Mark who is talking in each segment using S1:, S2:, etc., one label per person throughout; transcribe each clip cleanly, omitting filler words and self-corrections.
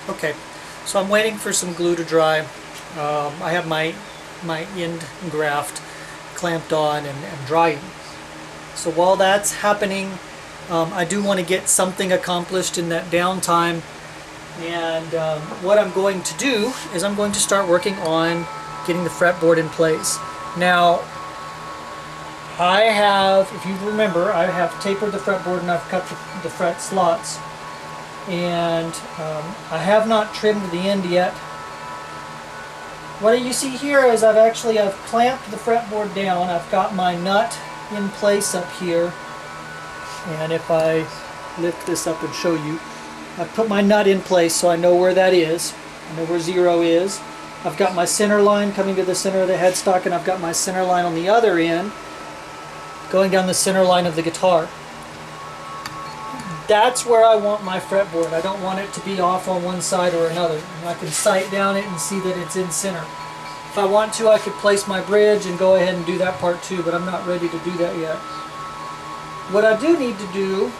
S1: Okay, so I'm waiting for some glue to dry. I have my end graft clamped on and drying. So while that's happening, I do want to get something accomplished in that downtime. And what I'm going to do is I'm going to start working on getting the fretboard in place. Now, I have, if you remember, I have tapered the fretboard and I've cut the fret slots. And I have not trimmed the end yet. What you see here is I've clamped the fretboard down. I've got my nut in place up here. And if I lift this up and show you, I've put my nut in place so I know where that is. I know where 0 is. I've got my center line coming to the center of the headstock, and I've got my center line on the other end going down the center line of the guitar. That's where I want my fretboard. I don't want it to be off on one side or another. And I can sight down it and see that it's in center. If I want to, I could place my bridge and go ahead and do that part too, but I'm not ready to do that yet. What I do need to do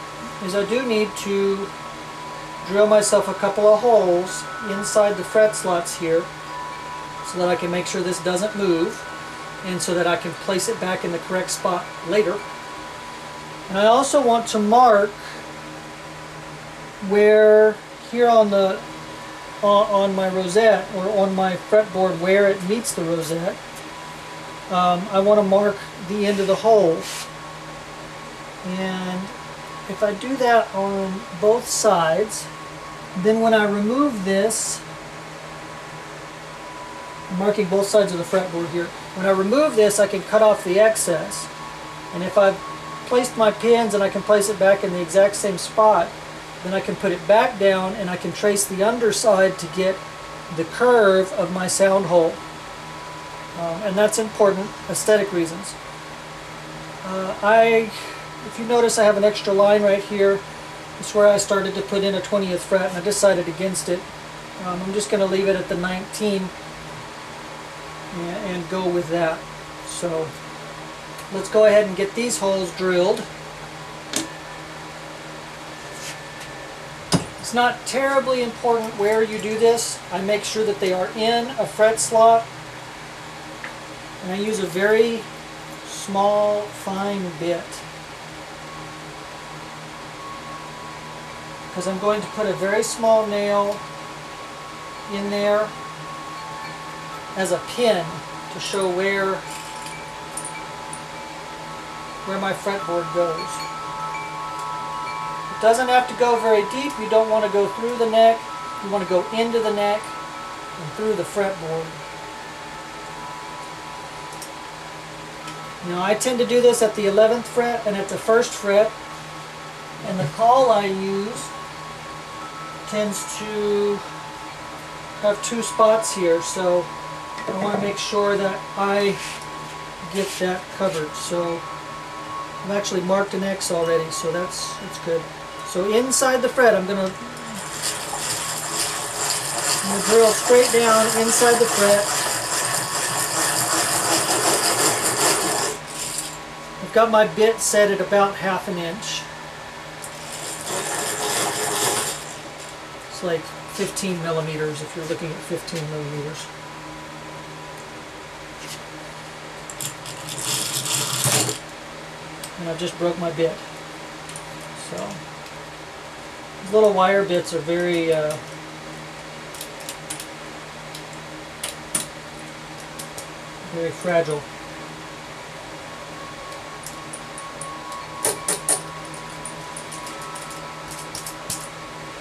S1: is I do need to drill myself a couple of holes inside the fret slots here so that I can make sure this doesn't move and so that I can place it back in the correct spot later. And I also want to mark where here on my rosette, or on my fretboard where it meets the rosette. I want to mark the end of the hole. And if I do that on both sides, then when I remove this, I'm marking both sides of the fretboard here. When I remove this, I can cut off the excess. And if I've placed my pins and I can place it back in the exact same spot, then I can put it back down and I can trace the underside to get the curve of my sound hole. And that's important, aesthetic reasons. If you notice, I have an extra line right here. It's where I started to put in a 20th fret, and I decided against it. I'm just going to leave it at the 19 and go with that. So let's go ahead and get these holes drilled. It's not terribly important where you do this. I make sure that they are in a fret slot, and I use a very small, fine bit, because I'm going to put a very small nail in there as a pin to show where my fretboard goes. It doesn't have to go very deep. You don't want to go through the neck. You want to go into the neck and through the fretboard. Now, I tend to do this at the 11th fret and at the 1st fret, and the call I use tends to have 2 spots here, so I want to make sure that I get that covered. So I've actually marked an X already, so that's good. So inside the fret, I'm going to drill straight down inside the fret. I've got my bit set at about 1/2 inch. It's like 15 millimeters if you're looking at 15 millimeters. And I just broke my bit. So these little wire bits are very very fragile.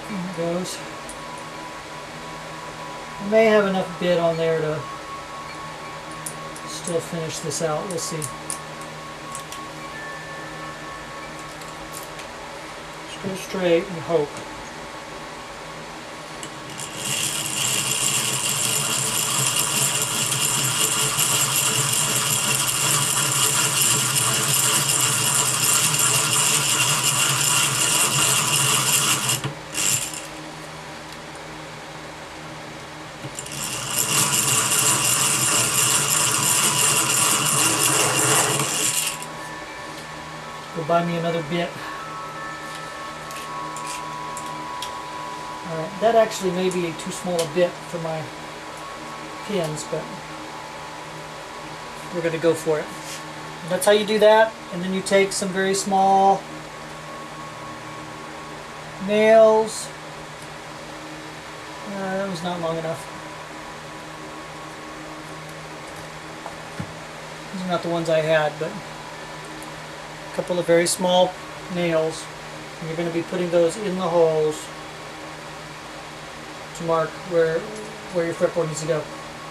S1: There it goes. I may have enough bit on there to still finish this out. We'll see. Just go straight and hope. Go buy me another bit. Alright, That actually may be too small a bit for my pins, but we're going to go for it. And that's how you do that. And then you take some very small nails. That was not long enough. These are not the ones I had, but a couple of very small nails. And you're going to be putting those in the holes to mark where your fretboard needs to go.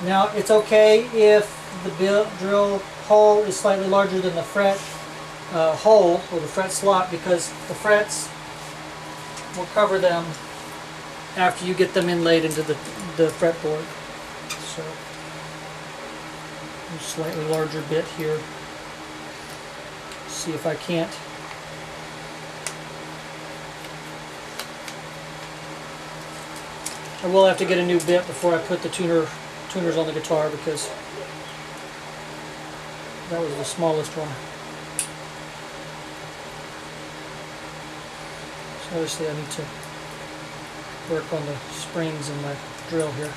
S1: Now, it's okay if the drill hole is slightly larger than the fret hole or the fret slot, because the frets will cover them after you get them inlaid into the fretboard. So, a slightly larger bit here. See if I can't. I will have to get a new bit before I put the tuners on the guitar, because that was the smallest one. So obviously I need to work on the springs in my drill here.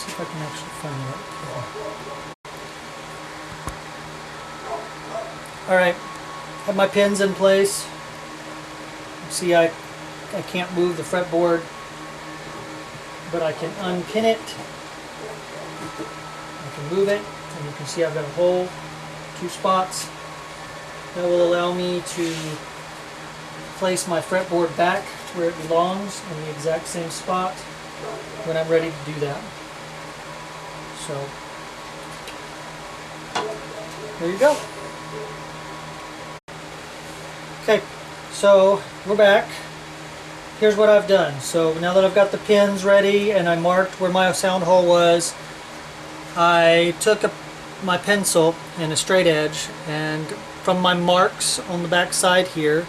S1: If I can actually find that. Alright, have my pins in place. See, I can't move the fretboard, but I can unpin it. I can move it, and you can see I've got a hole, 2 spots. That will allow me to place my fretboard back where it belongs in the exact same spot when I'm ready to do that. So, there you go. Okay, so we're back. Here's what I've done. So now that I've got the pins ready and I marked where my sound hole was, I took my pencil and a straight edge, and from my marks on the back side here,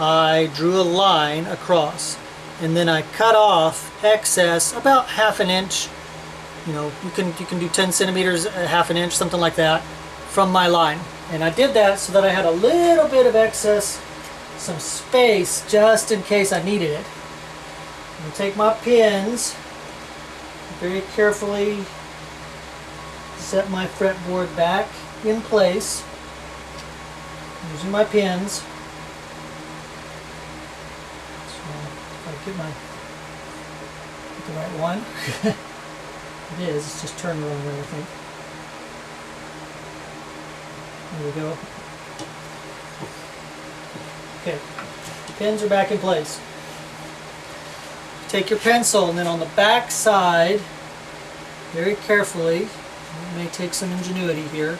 S1: I drew a line across, and then I cut off excess about ½ an inch. You know, you can do 10 centimeters, ½ an inch, something like that, from my line. And I did that so that I had a little bit of excess, some space, just in case I needed it. I'm going to take my pins, very carefully set my fretboard back in place, using my pins. So if I get the right one. It is, it's just turned the wrong way, I think. There we go. Okay, pins are back in place. Take your pencil, and then on the back side, very carefully, it may take some ingenuity here,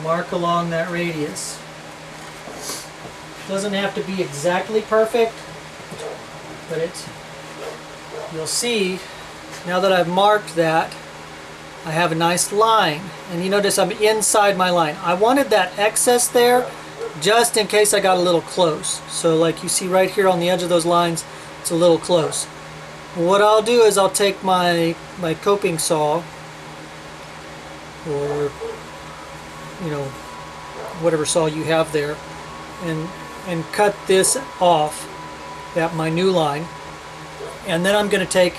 S1: mark along that radius. Doesn't have to be exactly perfect, but you'll see now that I've marked that, I have a nice line, and you notice I'm inside my line. I wanted that excess there just in case I got a little close. So like you see right here on the edge of those lines, it's a little close. What I'll do is I'll take my coping saw, or you know, whatever saw you have there, and cut this off at my new line. And then I'm going to take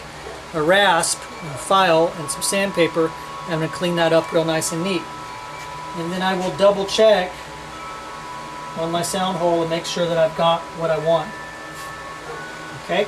S1: a rasp, a file, and some sandpaper, and I'm going to clean that up real nice and neat. And then I will double check on my sound hole and make sure that I've got what I want. Okay?